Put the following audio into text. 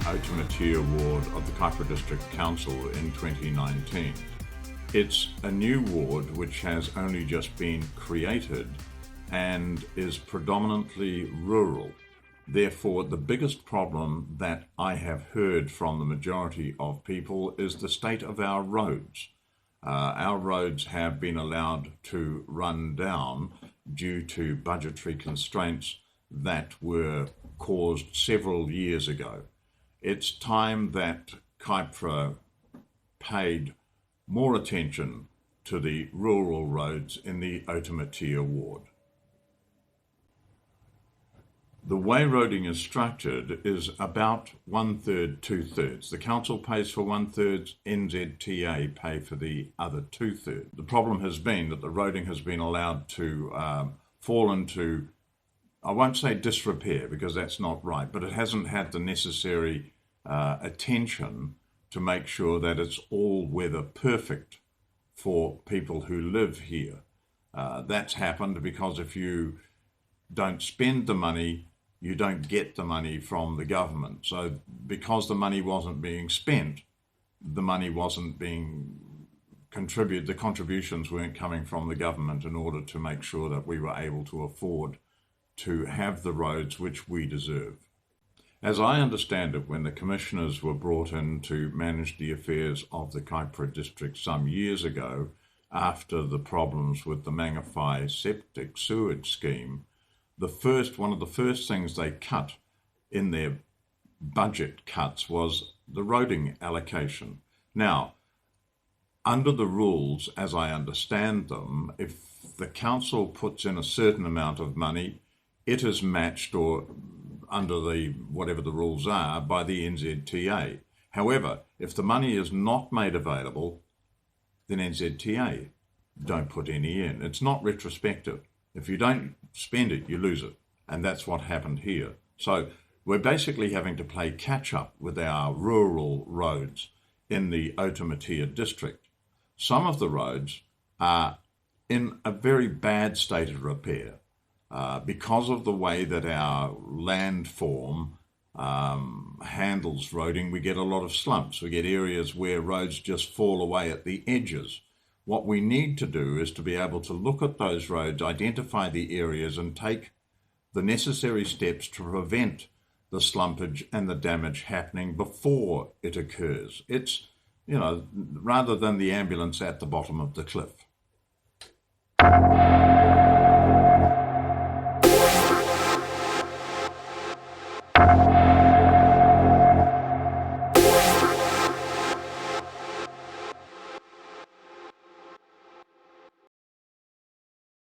Otamatea ward of the Kaipara District Council in 2019. It's a new ward which has only just been created and is predominantly rural. Therefore, the biggest problem that I have heard from the majority of people is the state of our roads. Our roads have been allowed to run down due to budgetary constraints that were caused several years ago. It's time that Kaipara paid more attention to the rural roads in the Otamatea ward. The way roading is structured is about 1/3, 2/3. The council pays for 1/3, NZTA pay for the other 2/3. The problem has been that the roading has been allowed to fall into, I won't say disrepair because that's not right, but it hasn't had the necessary attention to make sure that it's all weather perfect for people who live here. That's happened because if you don't spend the money, you don't get the money from the government. So because the money wasn't being spent, the money wasn't being contributed, the contributions weren't coming from the government in order to make sure that we were able to afford to have the roads which we deserve. As I understand it, when the commissioners were brought in to manage the affairs of the Kaipara district some years ago, after the problems with the Mangawhai septic sewage scheme, one of the first things they cut in their budget cuts was the roading allocation. Now, under the rules, as I understand them, if the council puts in a certain amount of money, it is matched or under the whatever the rules are by the NZTA. However, if the money is not made available, then NZTA don't put any in. It's not retrospective. If you don't spend it, you lose it. And that's what happened here. So we're basically having to play catch up with our rural roads in the Otamatea district. Some of the roads are in a very bad state of repair because of the way that our landform handles roading. We get a lot of slumps. We get areas where roads just fall away at the edges. What we need to do is to be able to look at those roads, identify the areas and take the necessary steps to prevent the slumpage and the damage happening before it occurs. It's, rather than the ambulance at the bottom of the cliff.